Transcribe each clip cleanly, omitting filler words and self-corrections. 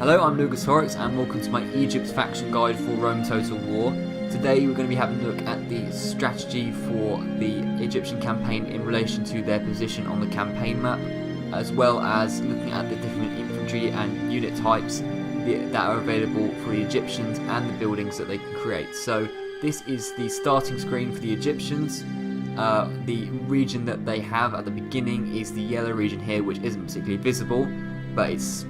Hello, I'm Osiris and welcome to my Egypt faction guide for Rome Total War. Today we're going to be having a look at the strategy for the Egyptian campaign in relation to their position on the campaign map, as well as looking at the different infantry and unit types that are available for the Egyptians and the buildings that they can create. So this is the starting screen for the Egyptians. The region that they have at the beginning is the yellow region here, which isn't particularly visible, but it's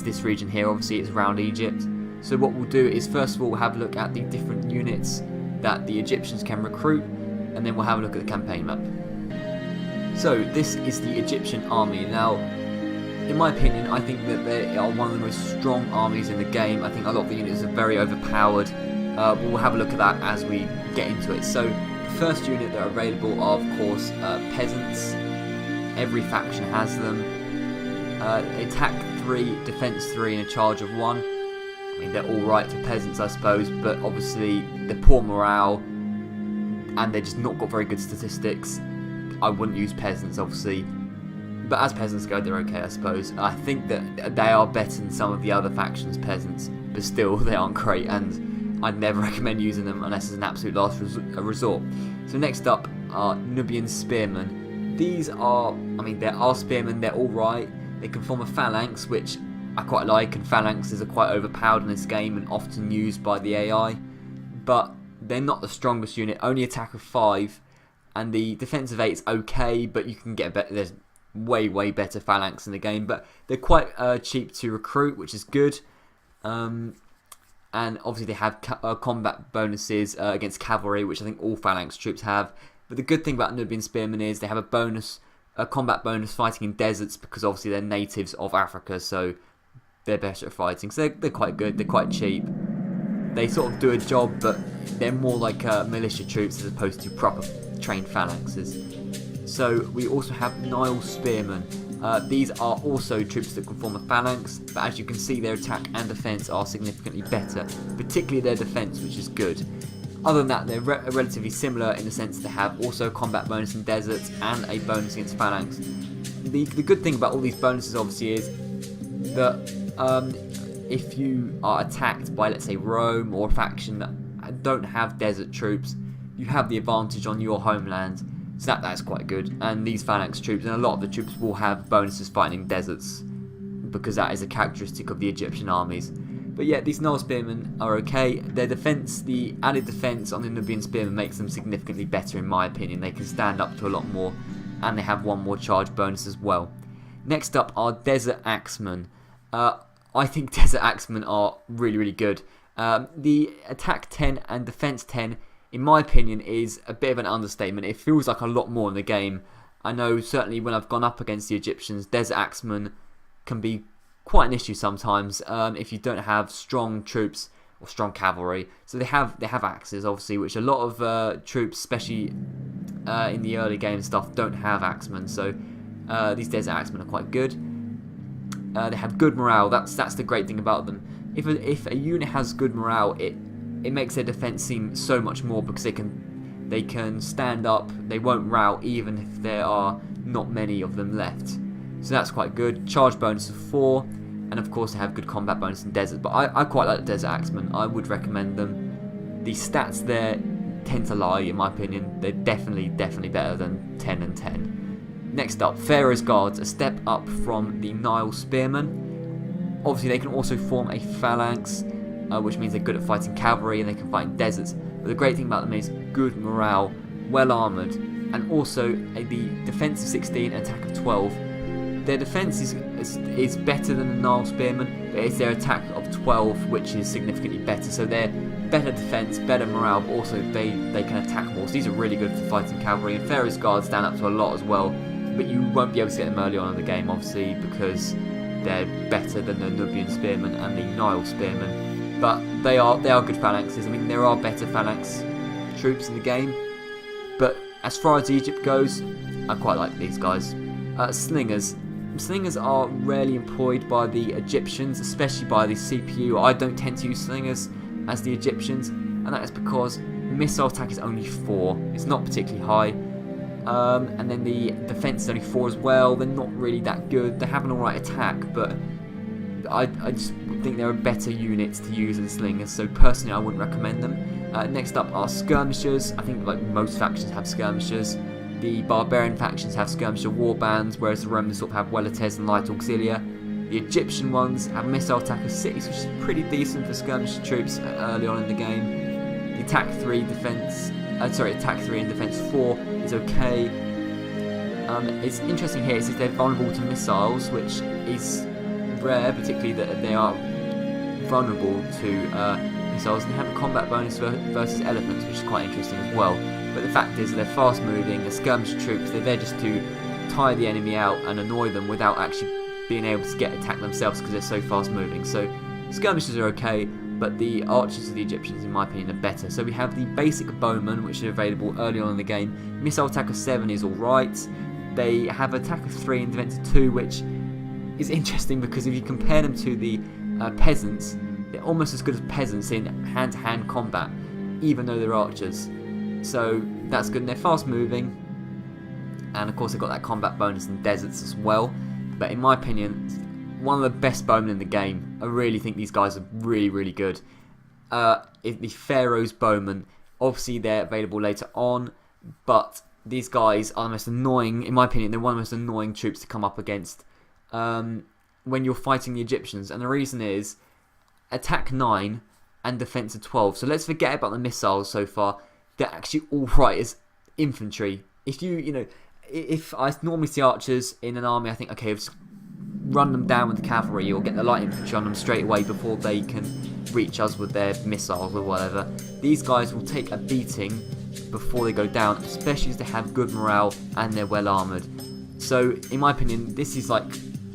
this region here. Obviously it's around Egypt. So what we'll do is first of all we'll have a look at the different units that the Egyptians can recruit, and then we'll have a look at the campaign map. So this is the Egyptian army. Now, in my opinion, I think that they are one of the most strong armies in the game. I think a lot of the units are very overpowered. We'll have a look at that as we get into it. So the first unit that are available are of course peasants. Every faction has them. Attack 3, defense 3 and a charge of 1. I mean, they're alright for peasants, I suppose, but obviously they're poor morale and they're just not got very good statistics. I wouldn't use peasants, obviously, but as peasants go, they're okay, I suppose. I think that they are better than some of the other factions' peasants, but still, they aren't great, and I'd never recommend using them unless it's an absolute last resort. So next up are Nubian Spearmen. These are, there are spearmen, they're alright. They can form a phalanx, which I quite like, and phalanxes are quite overpowered in this game and often used by the AI, but they're not the strongest unit. Only attack of 5, and the defense of 8 is okay, but you can get better. There's way better phalanx in the game, but they're quite cheap to recruit, which is good. And obviously they have combat bonuses against cavalry, which I think all phalanx troops have. But the good thing about Nubian Spearmen is they have a combat bonus fighting in deserts, because obviously they're natives of Africa, so they're better at fighting. So they're quite good, they're quite cheap. They sort of do a job, but they're more like militia troops as opposed to proper trained phalanxes. So we also have Nile Spearmen. These are also troops that can form a phalanx, but as you can see their attack and defense are significantly better, particularly their defense, which is good. Other than that, they're relatively similar in the sense they have also a combat bonus in deserts and a bonus against phalanx. The good thing about all these bonuses obviously is that if you are attacked by, let's say, Rome or a faction that don't have desert troops, you have the advantage on your homeland. So that's quite good. And these phalanx troops, and a lot of the troops, will have bonuses fighting in deserts, because that is a characteristic of the Egyptian armies. But yeah, these Nile Spearmen are okay. Their defense, the added defense on the Nubian Spearmen makes them significantly better in my opinion. They can stand up to a lot more, and they have one more charge bonus as well. Next up are Desert Axman. I think Desert Axman are really good. The attack 10 and defense 10, in my opinion, is a bit of an understatement. It feels like a lot more in the game. I know certainly when I've gone up against the Egyptians, Desert Axman can be quite an issue sometimes if you don't have strong troops or strong cavalry. So they have axes, obviously, which a lot of troops, especially in the early game stuff, don't have axemen. So these Desert Axemen are quite good. They have good morale. That's the great thing about them. If a unit has good morale, it makes their defense seem so much more, because they can stand up. They won't rout even if there are not many of them left. So that's quite good. Charge bonus of 4, and of course they have good combat bonus in desert. But I quite like the Desert Axemen. I would recommend them. The stats there tend to lie, in my opinion. They're definitely better than 10 and 10. Next up, Pharaohs Guards, a step up from the Nile Spearmen. Obviously they can also form a phalanx, which means they're good at fighting cavalry and they can fight in deserts. But the great thing about them is good morale, well armoured, and also the defense of 16 and attack of 12. Their defense is better than the Nile Spearmen, but it's their attack of 12 which is significantly better. So they're better defense, better morale, but also they can attack more. So these are really good for fighting cavalry, and Pharaohs Guards stand up to a lot as well, but you won't be able to get them early on in the game, obviously, because they're better than the Nubian Spearmen and the Nile Spearmen. But they are good phalanxes. There are better phalanx troops in the game, but as far as Egypt goes, I quite like these guys. Slingers. Slingers are rarely employed by the Egyptians, especially by the CPU. I don't tend to use slingers as the Egyptians, and that is because missile attack is only 4. It's not particularly high. And then the defense is only 4 as well. They're not really that good. They have an alright attack, but I just think there are better units to use than Slingers, so personally I wouldn't recommend them. Next up are Skirmishers. I think like most factions have Skirmishers. The Barbarian factions have Skirmisher warbands, whereas the Romans sort of have Velites and Light Auxilia. The Egyptian ones have Missile Attacker 6, which is pretty decent for skirmisher troops early on in the game. The Attack 3 and Defense 4 is okay. It's interesting here is they're vulnerable to missiles, which is rare, particularly that they are vulnerable to missiles, and they have a combat bonus versus elephants, which is quite interesting as well. But the fact is they're fast moving, they're skirmisher troops, they're there just to tire the enemy out and annoy them without actually being able to get attacked themselves because they're so fast moving. So skirmishers are okay, but the archers of the Egyptians in my opinion are better. So we have the basic bowmen, which are available early on in the game. Missile attacker 7 is alright. They have attacker 3 and defense 2, which is interesting because if you compare them to the peasants, they're almost as good as peasants in hand-to-hand combat, even though they're archers. So that's good, and they're fast moving, and of course they've got that combat bonus in deserts as well. But in my opinion, one of the best bowmen in the game. I really think these guys are really, really good. The Pharaohs Bowmen, obviously they're available later on, but these guys are the most annoying, in my opinion, they're one of the most annoying troops to come up against when you're fighting the Egyptians. And the reason is, attack 9 and defense of 12. So let's forget about the missiles so far. They're actually alright as infantry. If I normally see archers in an army, I think, okay, just run them down with the cavalry or get the light infantry on them straight away before they can reach us with their missiles or whatever. These guys will take a beating before they go down, especially as they have good morale and they're well armoured. So, in my opinion, this is like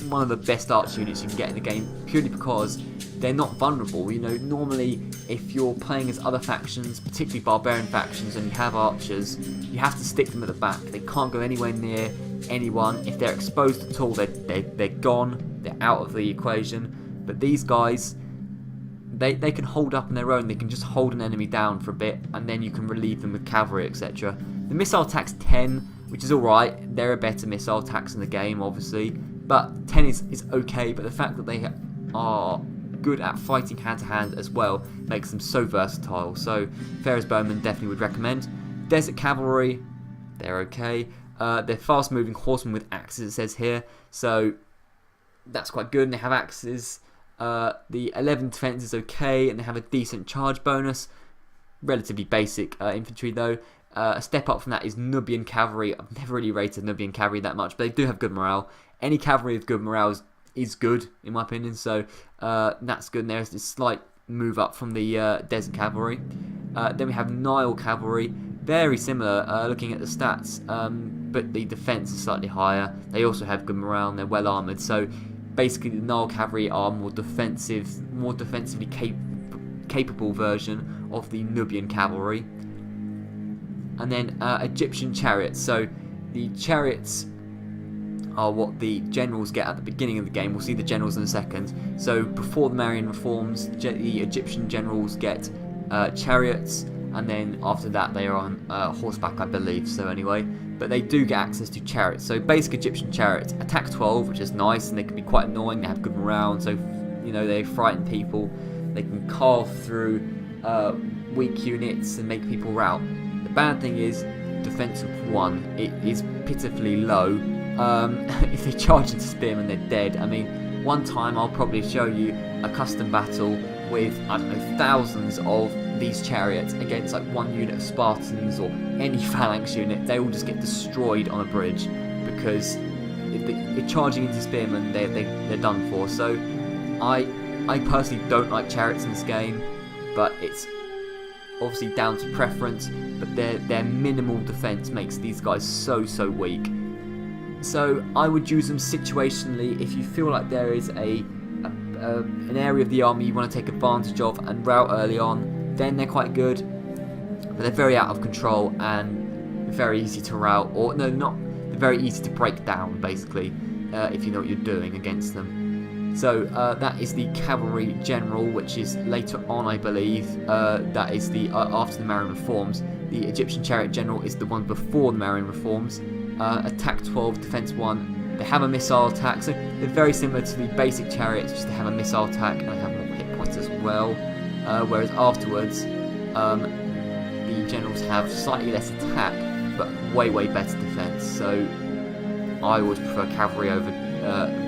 one of the best archer units you can get in the game, purely because they're not vulnerable. Normally if you're playing as other factions, particularly barbarian factions, and you have archers, you have to stick them at the back. They can't go anywhere near anyone. If they're exposed at all, they're gone. They're out of the equation. But these guys, they can hold up on their own. They can just hold an enemy down for a bit, and then you can relieve them with cavalry, etc. The missile attack's 10, which is alright. There are better missile attacks in the game, obviously. But 10 is okay, but the fact that they are good at fighting hand-to-hand as well makes them so versatile. So Pharaohs Bowmen definitely would recommend. Desert Cavalry, they're okay. They're fast-moving horsemen with axes, it says here. So that's quite good, and they have axes. The 11 defense is okay, and they have a decent charge bonus. Relatively basic infantry though. A step up from that is Nubian Cavalry. I've never really rated Nubian Cavalry that much, but they do have good morale. Any cavalry with good morale is good, in my opinion, so that's good. And there's this slight move up from the Desert Cavalry. Then we have Nile Cavalry, very similar looking at the stats, but the defense is slightly higher. They also have good morale and they're well armoured, so basically the Nile Cavalry are more defensively capable version of the Nubian Cavalry. And then Egyptian Chariots. So the Chariots are what the generals get at the beginning of the game. We'll see the generals in a second. So before the Marian reforms, the Egyptian generals get chariots, and then after that they are on horseback, I believe. So anyway, but they do get access to chariots. So basic Egyptian chariots, attack 12, which is nice, and they can be quite annoying. They have good morale, and so they frighten people. They can carve through weak units and make people rout. The bad thing is defense of 1. It is pitifully low. If they charge into spearmen, they're dead. I mean, one time I'll probably show you a custom battle with, I don't know, thousands of these chariots against like one unit of Spartans or any phalanx unit. They all just get destroyed on a bridge because if charging into spearmen, they're done for. So I personally don't like chariots in this game, but it's obviously down to preference. But their minimal defense makes these guys so weak. So I would use them situationally if you feel like there is an area of the army you want to take advantage of and rout early on. Then they're quite good, but they're very out of control and very easy to rout, or no, not they're very easy to break down basically if you know what you're doing against them. So that is the cavalry general, which is later on, I believe. That is the after the Marian reforms. The Egyptian chariot general is the one before the Marian reforms. Attack 12, defense 1. They have a missile attack, so they're very similar to the basic chariots, just they have a missile attack and they have more hit points as well. Whereas afterwards, the generals have slightly less attack, but way better defense. So I would prefer cavalry over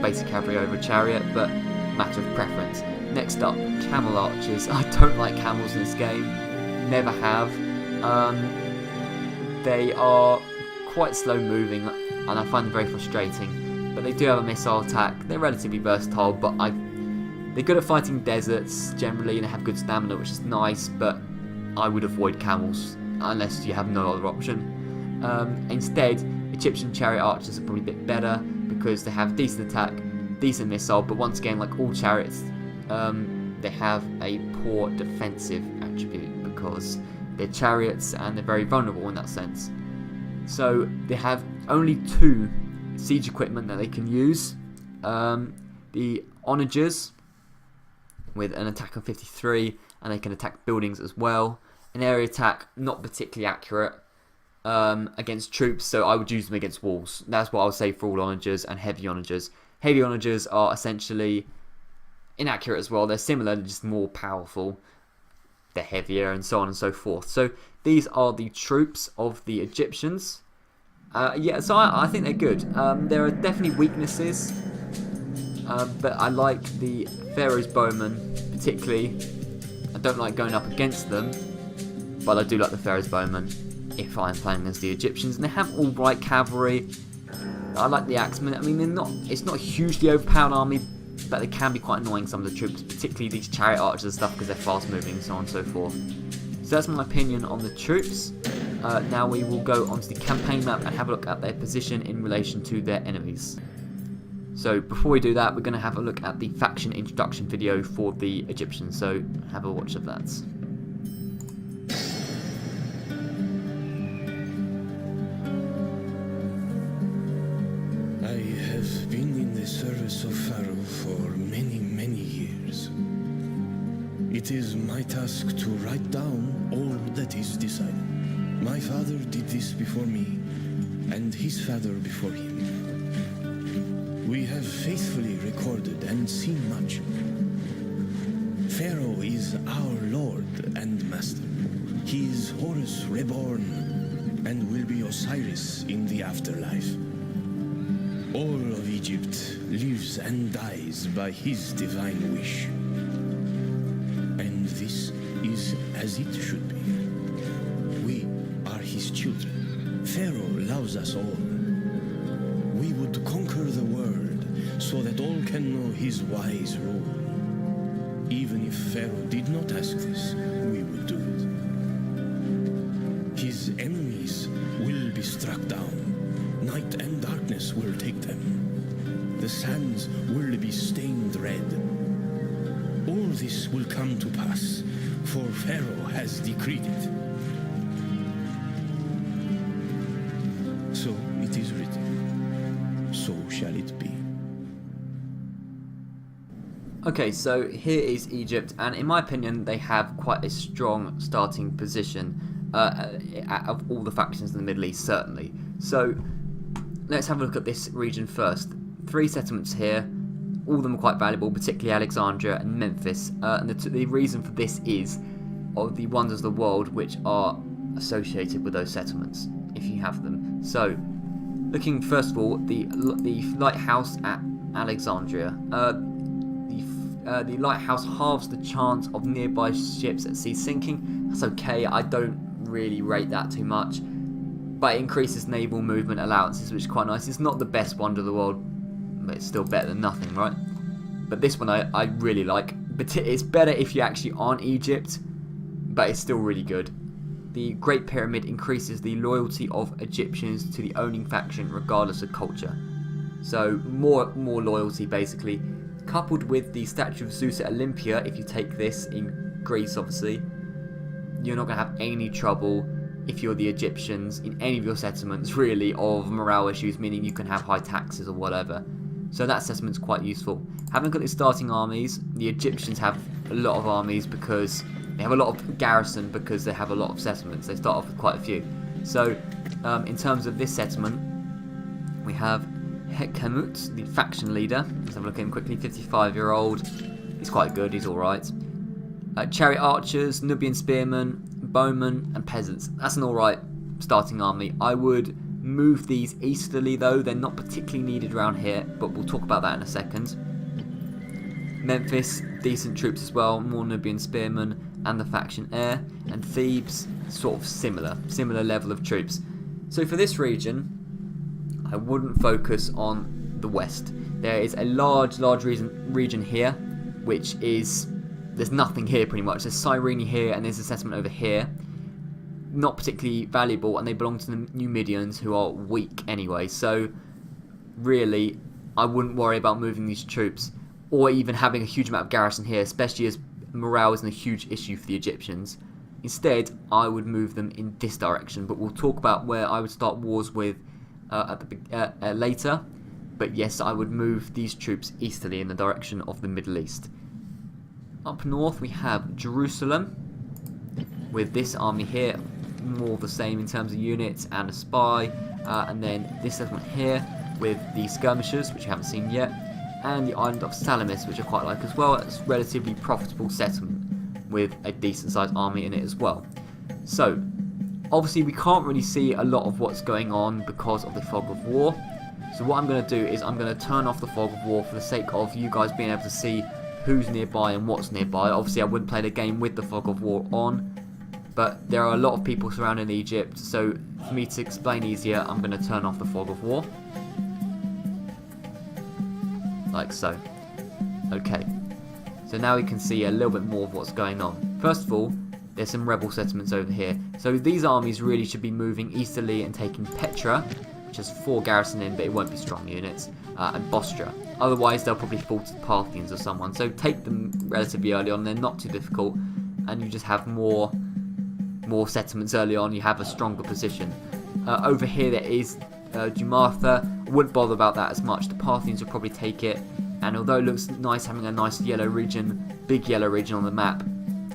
basic cavalry over chariot, but matter of preference. Next up, camel archers. I don't like camels in this game, never have. They are quite slow moving, and I find them very frustrating. But they do have a missile attack. They're relatively versatile, but they're good at fighting deserts generally, and they have good stamina, which is nice. But I would avoid camels unless you have no other option. Instead, Egyptian chariot archers are probably a bit better because they have decent attack, decent missile, but once again, like all chariots, they have a poor defensive attribute because they're chariots and they're very vulnerable in that sense. So they have only 2 siege equipment that they can use. The onagers with an attack of 53, and they can attack buildings as well. An area attack, not particularly accurate against troops, so I would use them against walls. That's what I would say for all onagers and heavy onagers. Heavy onagers are essentially inaccurate as well. They're similar, they're just more powerful. They're heavier and so on and so forth. So these are the troops of the Egyptians. Yeah, so I think they're good. There are definitely weaknesses, but I like the Pharaohs Bowmen particularly. I don't like going up against them, but I do like the Pharaohs Bowmen if I'm playing against the Egyptians. And they have alright cavalry. I like the Axman. I mean, it's not a hugely overpowered army, but they can be quite annoying, some of the troops, particularly these chariot archers and stuff, because they're fast moving and so on and so forth. So that's my opinion on the troops. Now we will go onto the campaign map and have a look at their position in relation to their enemies. So before we do that, we're going to have a look at the faction introduction video for the Egyptians, so have a watch of that. I have been in the service of Pharaoh for many years. It is my task to write down all that is decided. My father did this before me, and his father before him. We have faithfully recorded and seen much. Pharaoh is our lord and master. He is Horus reborn, and will be Osiris in the afterlife. All of Egypt lives and dies by his divine wish. And this is as it should be. We are his children. Pharaoh loves us all. We would conquer the world so that all can know his wise rule. Even if Pharaoh did not ask this, we would do it. His enemies will be struck down. Night and darkness will take them. The sands will be stained red. All this will come to pass, for Pharaoh has decreed it. So it is written. So shall it be. Okay, so here is Egypt, and in my opinion, they have quite a strong starting position of all the factions in the Middle East, certainly. So let's have a look at this region first. 3 settlements here, all of them are quite valuable, particularly Alexandria and Memphis. And the reason for this is of the wonders of the world which are associated with those settlements, if you have them. So, looking first of all, the lighthouse at Alexandria. The lighthouse halves the chance of nearby ships at sea sinking. That's okay, I don't really rate that too much. But it increases naval movement allowances, which is quite nice. It's not the best wonder of the world, but it's still better than nothing, right? But this one I really like. But it's better if you actually aren't Egypt, but it's still really good. The Great Pyramid increases the loyalty of Egyptians to the owning faction regardless of culture. So more loyalty basically. Coupled with the statue of Zeus at Olympia, if you take this in Greece obviously, you're not going to have any trouble if you're the Egyptians in any of your settlements really of morale issues, meaning you can have high taxes or whatever. So that settlement's quite useful. Having got the starting armies, the Egyptians have a lot of armies because they have a lot of garrison because they have a lot of settlements. They start off with quite a few. So in terms of this settlement, we have Hekemut, the faction leader. Let's have a look at him quickly. 55-year-old. He's quite good. He's alright. Chariot archers, Nubian spearmen, bowmen, and peasants. That's an alright starting army. I would move these easterly though. They're not particularly needed around here, but we'll talk about that in a second. Memphis, decent troops as well. More Nubian spearmen and the faction heir. And Thebes, sort of similar level of troops. So for this region, I wouldn't focus on the west. There is a large region here, which is, there's nothing here pretty much. There's Cyrene here and there's a settlement over here. Not particularly valuable, and they belong to the Numidians, who are weak anyway. So really, I wouldn't worry about moving these troops, or even having a huge amount of garrison here, especially as morale isn't a huge issue for the Egyptians. Instead, I would move them in this direction, but we'll talk about where I would start wars with later. But yes, I would move these troops easterly in the direction of the Middle East. Up north we have Jerusalem, with this army here, more the same in terms of units and a spy, and then this settlement here with the skirmishers, which you haven't seen yet, and the island of Salamis, which I quite like as well. It's a relatively profitable settlement with a decent sized army in it as well. So obviously we can't really see a lot of what's going on because of the fog of war. So what I'm going to do is I'm going to turn off the fog of war for the sake of you guys being able to see who's nearby and what's nearby. Obviously I wouldn't play the game with the fog of war on, but there are a lot of people surrounding Egypt, so for me to explain easier, I'm going to turn off the fog of war. Like so. Okay. So now we can see a little bit more of what's going on. First of all, there's some rebel settlements over here. So these armies really should be moving easterly and taking Petra, which has 4 garrison in, but it won't be strong units, and Bostra. Otherwise, they'll probably fall to the Parthians or someone. So take them relatively early on. They're not too difficult, and you just have more settlements early on. You have a stronger position. Over here, there is Jumartha. I wouldn't bother about that as much. The Parthians will probably take it. And although it looks nice having a nice yellow region, big yellow region on the map,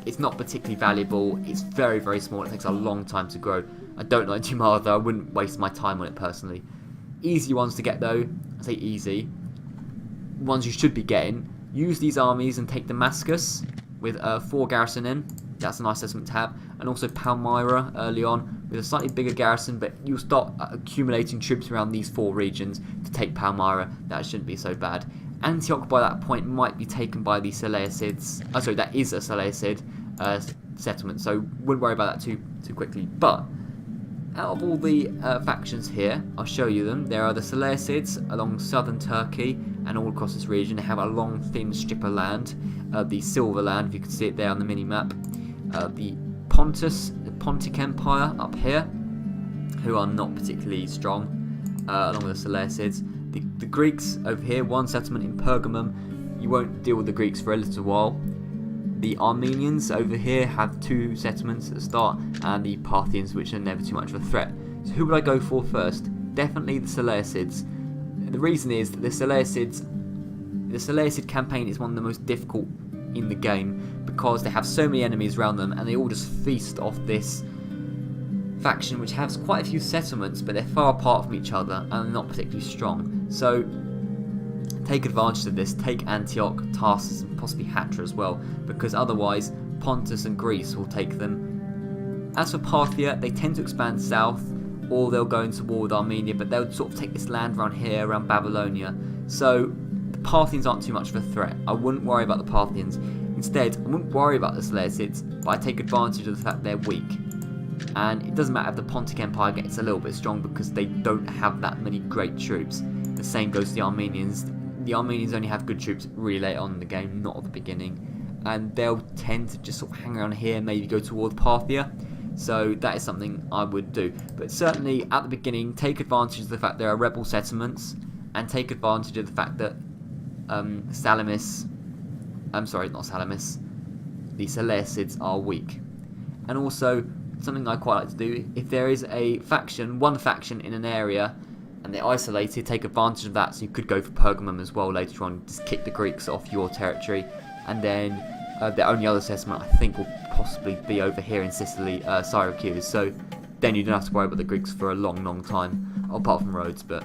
it's not particularly valuable. It's very, very small. It takes a long time to grow. I don't like Jumartha. I wouldn't waste my time on it personally. Easy ones to get though. I say easy. Ones you should be getting. Use these armies and take Damascus with 4 garrison in. That's a nice settlement to have. And also Palmyra early on with a slightly bigger garrison, but you'll start accumulating troops around these 4 regions to take Palmyra. That shouldn't be so bad. Antioch by that point might be taken by the Seleucids. Oh, sorry, that is a Seleucid settlement, so wouldn't worry about that too quickly. But out of all the factions here, I'll show you them. There are the Seleucids along southern Turkey and all across this region. They have a long, thin strip of land, the Silver Land, if you can see it there on the mini-map. The Pontic Empire up here, who are not particularly strong, along with the Seleucids. The Greeks over here, 1 settlement in Pergamum. You won't deal with the Greeks for a little while. The Armenians over here have 2 settlements at the start, and the Parthians, which are never too much of a threat. So who would I go for first? Definitely the Seleucids. The reason is that the Seleucid campaign is one of the most difficult in the game because they have so many enemies around them, and they all just feast off this faction which has quite a few settlements, but they're far apart from each other and they're not particularly strong. So take advantage of this. Take Antioch, Tarsus, and possibly Hatra as well, because otherwise Pontus and Greece will take them. As for Parthia, they tend to expand south, or they'll go into war with Armenia, but they'll sort of take this land around here, around Babylonia. So the Parthians aren't too much of a threat. I wouldn't worry about the Parthians. Instead, I wouldn't worry about the Seleucids, but I take advantage of the fact they're weak. And it doesn't matter if the Pontic Empire gets a little bit strong because they don't have that many great troops. The same goes to the Armenians. The Armenians only have good troops really late on in the game, not at the beginning. And they'll tend to just sort of hang around here, maybe go toward Parthia. So that is something I would do. But certainly at the beginning, take advantage of the fact there are rebel settlements, and take advantage of the fact that the Seleucids are weak. And also, something I quite like to do, if there is a faction, one faction in an area, and they're isolated, take advantage of that. So you could go for Pergamum as well later on, just kick the Greeks off your territory. And then the only other settlement I think will possibly be over here in Sicily, Syracuse. So then you don't have to worry about the Greeks for a long, long time, apart from Rhodes. But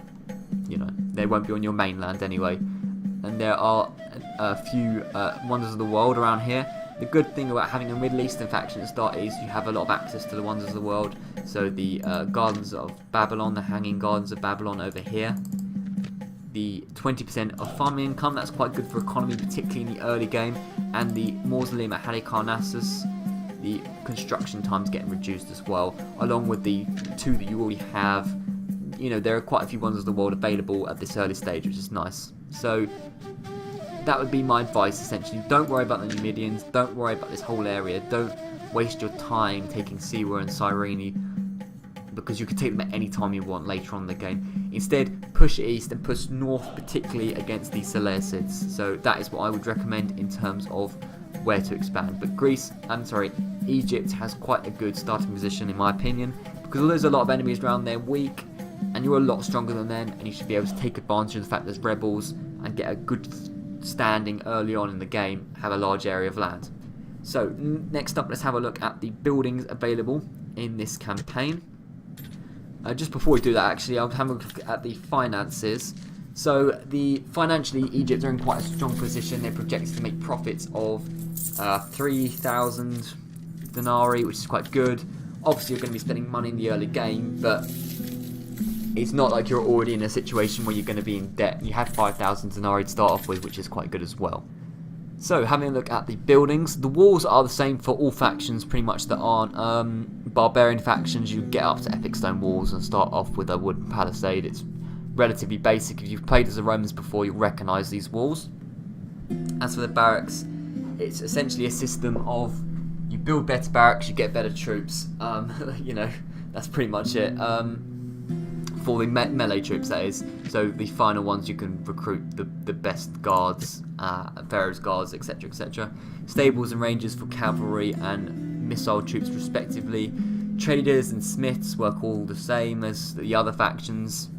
you know, they won't be on your mainland anyway. And there are a few wonders of the world around here. The good thing about having a Middle Eastern faction at the start is you have a lot of access to the wonders of the world. So the Gardens of Babylon, the Hanging Gardens of Babylon over here. The 20% of farming income, that's quite good for economy, particularly in the early game. And the Mausoleum at Halicarnassus, the construction time's getting reduced as well, along with the 2 that you already have. You know, there are quite a few wonders of the world available at this early stage, which is nice. So that would be my advice, essentially. Don't worry about the Numidians, don't worry about this whole area, don't waste your time taking Siwa and Cyrene, because you can take them at any time you want later on in the game. Instead, push east and push north, particularly against the Seleucids. So that is what I would recommend in terms of where to expand. But Egypt has quite a good starting position in my opinion, because although there's a lot of enemies around, they're weak, and you're a lot stronger than them, and you should be able to take advantage of the fact there's rebels and get a good standing early on in the game, have a large area of land. So next up, let's have a look at the buildings available in this campaign. Just before we do that, actually, I'll have a look at the finances. So financially, Egypt are in quite a strong position. They're projected to make profits of 3,000 denarii, which is quite good. Obviously, you're going to be spending money in the early game, but it's not like you're already in a situation where you're going to be in debt. You have 5,000 denarii to start off with, which is quite good as well. So, having a look at the buildings, the walls are the same for all factions pretty much that aren't barbarian factions. You get up to epic stone walls and start off with a wooden palisade. It's relatively basic. If you've played as the Romans before, you'll recognise these walls. As for the barracks, it's essentially a system of you build better barracks, you get better troops. You know, that's pretty much it. For the melee troops, that is. So the final ones, you can recruit the best guards, Pharaoh's guards, etc, etc. Stables and ranges for cavalry and missile troops respectively. Traders and smiths work all the same as the other factions.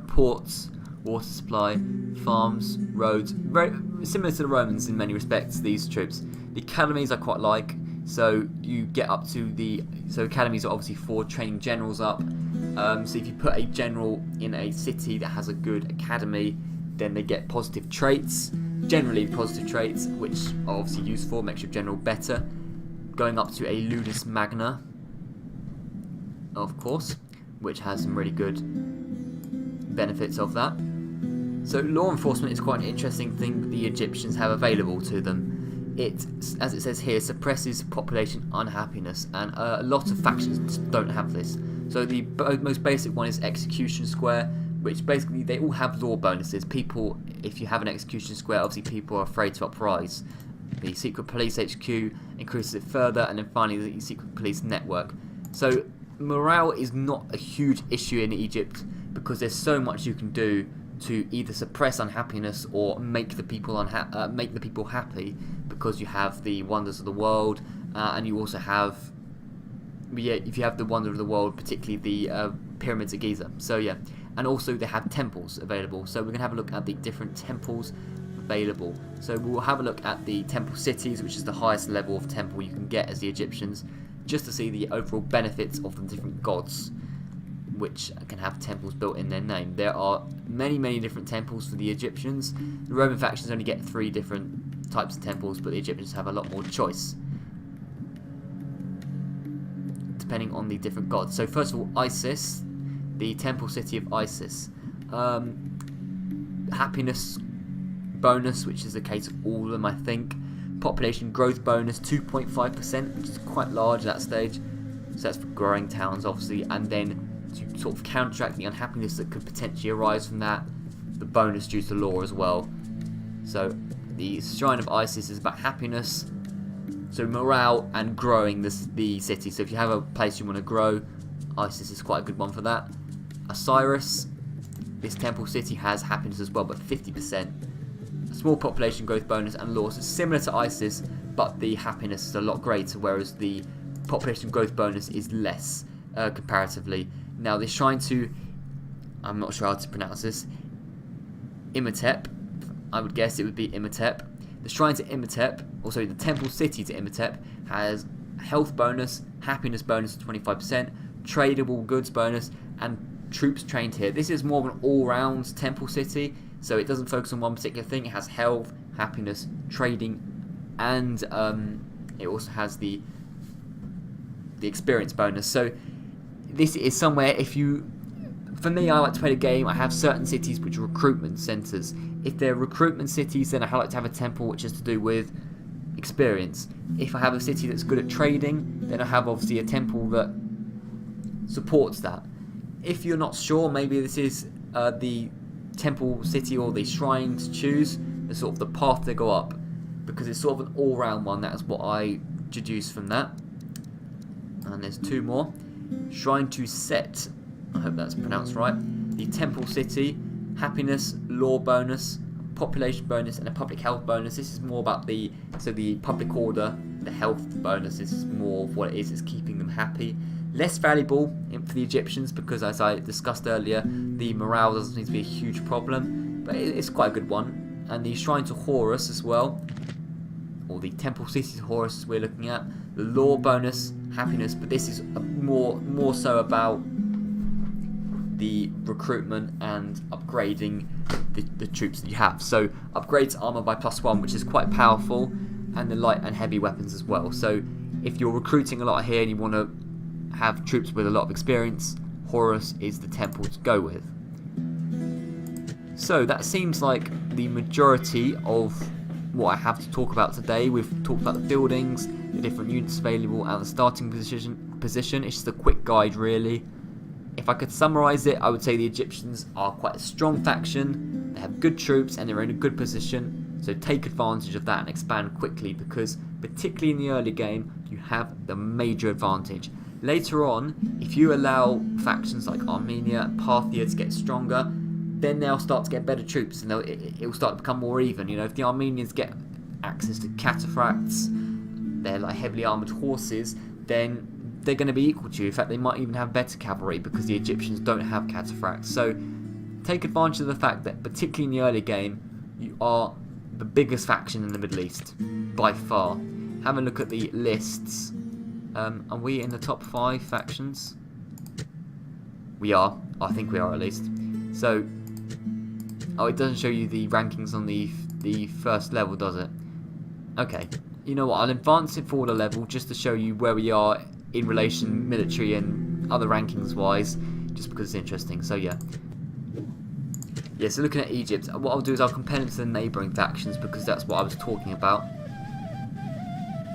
Ports, water supply, farms, roads, very similar to the Romans in many respects, these troops. The academies I quite like. So you get up to academies are obviously for training generals up. So if you put a general in a city that has a good academy, then they get positive traits, generally positive traits, which are obviously useful, makes your general better. Going up to a Ludus Magna, of course, which has some really good benefits of that. So law enforcement is quite an interesting thing that the Egyptians have available to them. It, as it says here, suppresses population unhappiness, and a lot of factions don't have this. So the most basic one is Execution Square, which basically they all have law bonuses. People, if you have an Execution Square, obviously people are afraid to uprise. The Secret Police HQ increases it further, and then finally the Secret Police Network. So morale is not a huge issue in Egypt because there's so much you can do to either suppress unhappiness or make the people happy, because you have the wonders of the world, and you also have, if you have the wonder of the world, particularly the pyramids of Giza. So yeah, and also they have temples available. So we're gonna have a look at the different temples available. So we'll have a look at the temple cities, which is the highest level of temple you can get as the Egyptians, just to see the overall benefits of the different gods, which can have temples built in their name. There are many different temples for the Egyptians. The Roman factions only get 3 different types of temples, but the Egyptians have a lot more choice, depending on the different gods. So first of all, Isis, the temple city of Isis. Happiness bonus, which is the case of all of them, I think. Population growth bonus, 2.5%, which is quite large at that stage. So that's for growing towns, obviously, and then to sort of counteract the unhappiness that could potentially arise from that, the bonus due to law as well. So the Shrine of Isis is about happiness, so morale and growing the city. So if you have a place you want to grow, Isis is quite a good one for that. Osiris, this temple city has happiness as well, but 50%. A small population growth bonus and law, so similar to Isis, but the happiness is a lot greater, whereas the population growth bonus is less comparatively. Now the shrine to, I'm not sure how to pronounce this, Imhotep, I would guess it would be Imhotep. The shrine to Imhotep, also the temple city to Imhotep, has health bonus, happiness bonus of 25%, tradable goods bonus, and troops trained here. This is more of an all-round temple city, so it doesn't focus on one particular thing. It has health, happiness, trading, and it also has the experience bonus. So this is somewhere, for me, I like to play the game. I have certain cities which are recruitment centres. If they're recruitment cities, then I like to have a temple which is to do with experience. If I have a city that's good at trading, then I have obviously a temple that supports that. If you're not sure, maybe this is the temple city or the shrine to choose, the sort of the path to go up, because it's sort of an all-round one. That's what I deduce from that. And there's two more. Shrine to Set, I hope that's pronounced right. The temple city, happiness, law bonus, population bonus, and a public health bonus. This is more about the public order, the health bonus. This is more of what it is. It's keeping them happy. Less valuable for the Egyptians because, as I discussed earlier, the morale doesn't seem to be a huge problem, but it's quite a good one. And the shrine to Horus as well, or the temple city to Horus, as we're looking at. The law bonus, happiness, but this is more so about the recruitment and upgrading the troops that you have. So upgrades armor by +1, which is quite powerful, and the light and heavy weapons as well. So if you're recruiting a lot here and you want to have troops with a lot of experience, Horus is the temple to go with. So that seems like the majority of what I have to talk about today. We've talked about the buildings, the different units available, and the starting position. It's just a quick guide, really. If I could summarise it, I would say the Egyptians are quite a strong faction. They have good troops and they're in a good position. So take advantage of that and expand quickly, because particularly in the early game, you have the major advantage. Later on, if you allow factions like Armenia, Parthia to get stronger, then they'll start to get better troops and it will start to become more even. You know, if the Armenians get access to cataphracts, they're like heavily armoured horses, then they're going to be equal to you. In fact, they might even have better cavalry because the Egyptians don't have cataphracts. So take advantage of the fact that, particularly in the early game, you are the biggest faction in the Middle East by far. Have a look at the lists. Are we in the top 5 factions? We are. I think we are, at least. So, oh, it doesn't show you the rankings on the first level, does it? Okay. You know what? I'll advance it forward a level just to show you where we are in relation military and other rankings wise, just because it's interesting. So yeah. Yeah, so looking at Egypt, what I'll do is I'll compare them to the neighbouring factions, because that's what I was talking about.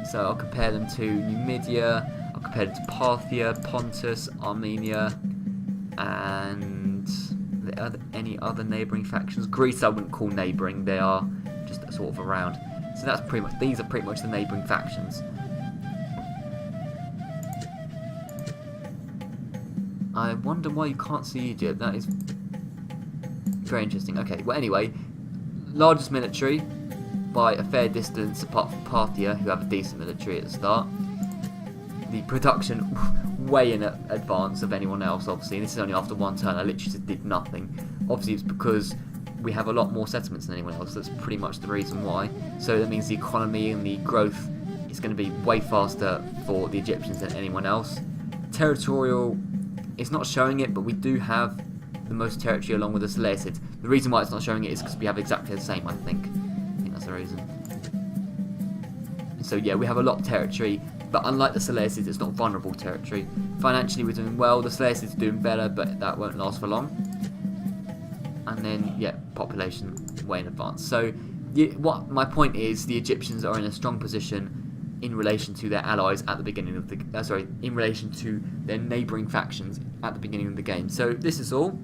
So I'll compare them to Numidia, I'll compare them to Parthia, Pontus, Armenia, and any other neighbouring factions. Greece I wouldn't call neighbouring, they are just sort of around. So that's pretty much, these are pretty much the neighbouring factions. I wonder why you can't see Egypt. That is very interesting. Okay, well anyway, largest military by a fair distance apart from Parthia, who have a decent military at the start. The production way in advance of anyone else, obviously. This is only after one turn. I literally just did nothing. Obviously it's because we have a lot more settlements than anyone else. That's pretty much the reason why. So that means the economy and the growth is going to be way faster for the Egyptians than anyone else. Territorial, it's not showing it, but we do have the most territory along with the Seleucids. The reason why it's not showing it is because we have exactly the same, I think. That's the reason. So yeah, we have a lot of territory, but unlike the Seleucids, it's not vulnerable territory. Financially, we're doing well. The Seleucids are doing better, but that won't last for long. And then, yeah, population way in advance. So, what my point is, the Egyptians are in a strong position in relation to their allies at the beginning of the in relation to their neighbouring factions at the beginning of the game. So this is all.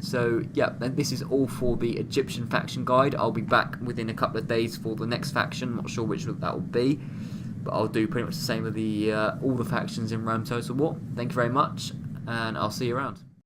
So yeah, and this is all for the Egyptian faction guide. I'll be back within a couple of days for the next faction. Not sure which that will be, but I'll do pretty much the same with the all the factions in Rome Total War. Thank you very much, and I'll see you around.